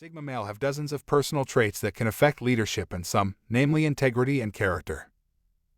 Sigma male have dozens of personal traits that can affect leadership and some, namely integrity and character,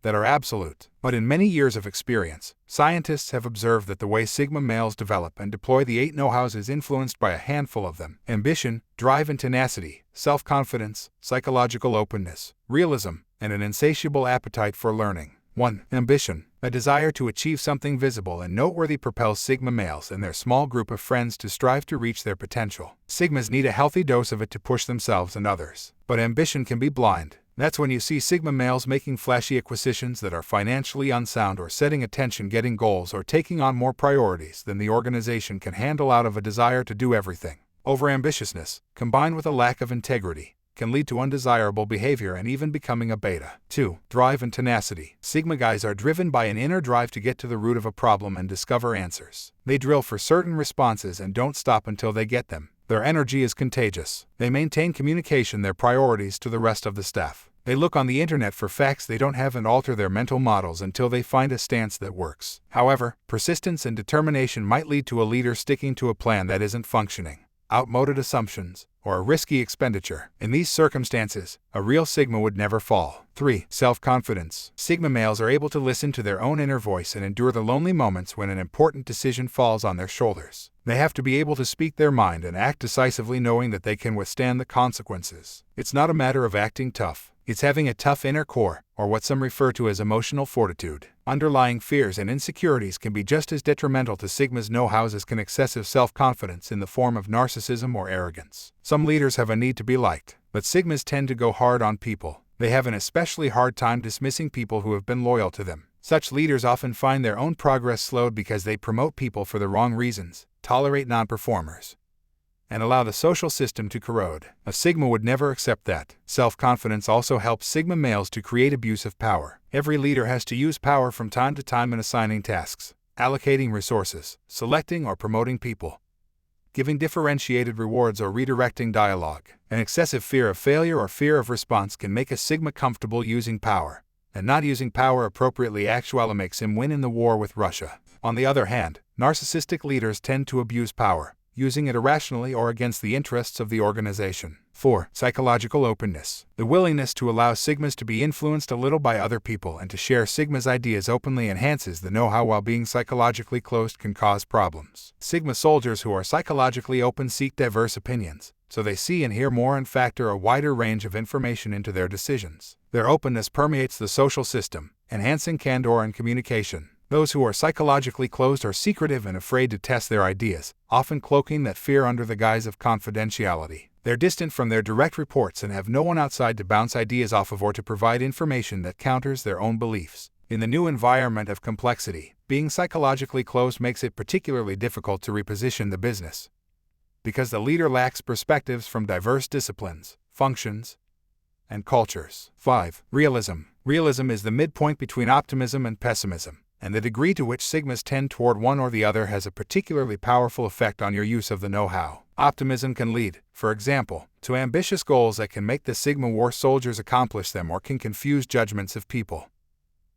that are absolute. But in many years of experience, scientists have observed that the way Sigma males develop and deploy the 8 know-hows is influenced by a handful of them: ambition, drive and tenacity, self-confidence, psychological openness, realism, and an insatiable appetite for learning. 1. Ambition. A desire to achieve something visible and noteworthy propels Sigma males and their small group of friends to strive to reach their potential. Sigmas need a healthy dose of it to push themselves and others. But ambition can be blind. That's when you see Sigma males making flashy acquisitions that are financially unsound, or setting attention-getting goals, or taking on more priorities than the organization can handle out of a desire to do everything. Overambitiousness, combined with a lack of integrity, can lead to undesirable behavior and even becoming a beta. 2. Drive and tenacity. Sigma guys are driven by an inner drive to get to the root of a problem and discover answers. They drill for certain responses and don't stop until they get them. Their energy is contagious. They maintain communication their priorities to the rest of the staff. They look on the internet for facts they don't have and alter their mental models until they find a stance that works. However, persistence and determination might lead to a leader sticking to a plan that isn't functioning, outmoded assumptions, or a risky expenditure. In these circumstances, a real Sigma would never fall. 3. Self-confidence. Sigma males are able to listen to their own inner voice and endure the lonely moments when an important decision falls on their shoulders. They have to be able to speak their mind and act decisively, knowing that they can withstand the consequences. It's not a matter of acting tough. It's having a tough inner core, or what some refer to as emotional fortitude. Underlying fears and insecurities can be just as detrimental to Sigma's know-hows as can excessive self-confidence in the form of narcissism or arrogance. Some leaders have a need to be liked, but Sigmas tend to go hard on people. They have an especially hard time dismissing people who have been loyal to them. Such leaders often find their own progress slowed because they promote people for the wrong reasons, tolerate non-performers, and allow the social system to corrode. A Sigma would never accept that. Self-confidence also helps Sigma males to create abuse of power. Every leader has to use power from time to time in assigning tasks, allocating resources, selecting or promoting people, giving differentiated rewards, or redirecting dialogue. An excessive fear of failure or fear of response can make a Sigma comfortable using power, and not using power appropriately actually makes him win in the war with Russia. On the other hand, narcissistic leaders tend to abuse power, using it irrationally or against the interests of the organization. 4. Psychological openness. The willingness to allow Sigmas to be influenced a little by other people and to share Sigma's ideas openly enhances the know-how, while being psychologically closed can cause problems. Sigma soldiers who are psychologically open seek diverse opinions, so they see and hear more and factor a wider range of information into their decisions. Their openness permeates the social system, enhancing candor and communication. Those who are psychologically closed are secretive and afraid to test their ideas, often cloaking that fear under the guise of confidentiality. They're distant from their direct reports and have no one outside to bounce ideas off of or to provide information that counters their own beliefs. In the new environment of complexity, being psychologically closed makes it particularly difficult to reposition the business, because the leader lacks perspectives from diverse disciplines, functions, and cultures. 5. Realism. Realism is the midpoint between optimism and pessimism, and the degree to which Sigmas tend toward one or the other has a particularly powerful effect on your use of the know-how. Optimism can lead, for example, to ambitious goals that can make the Sigma war soldiers accomplish them, or can confuse judgments of people.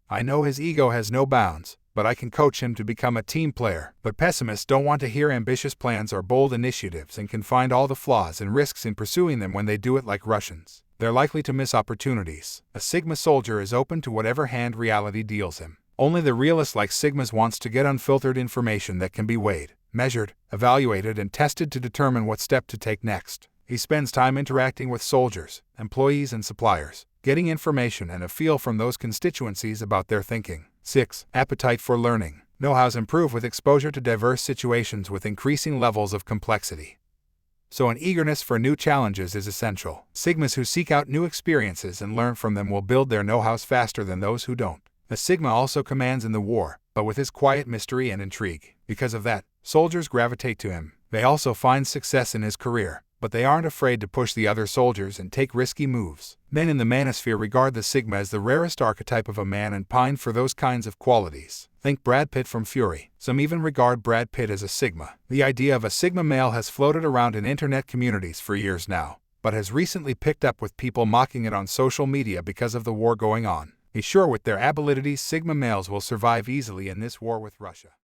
I know his ego has no bounds, but I can coach him to become a team player. But pessimists don't want to hear ambitious plans or bold initiatives and can find all the flaws and risks in pursuing them when they do it like Russians. They're likely to miss opportunities. A Sigma soldier is open to whatever hand reality deals him. Only the realist like Sigmas wants to get unfiltered information that can be weighed, measured, evaluated, and tested to determine what step to take next. He spends time interacting with soldiers, employees, and suppliers, getting information and a feel from those constituencies about their thinking. 6. Appetite for learning. Know-hows improve with exposure to diverse situations with increasing levels of complexity, so an eagerness for new challenges is essential. Sigmas who seek out new experiences and learn from them will build their know-hows faster than those who don't. A Sigma also commands in the war, but with his quiet mystery and intrigue. Because of that, soldiers gravitate to him. They also find success in his career, but they aren't afraid to push the other soldiers and take risky moves. Men in the manosphere regard the Sigma as the rarest archetype of a man and pine for those kinds of qualities. Think Brad Pitt from Fury. Some even regard Brad Pitt as a Sigma. The idea of a Sigma male has floated around in internet communities for years now, but has recently picked up with people mocking it on social media because of the war going on. Be sure with their abilities, Sigma males will survive easily in this war with Russia.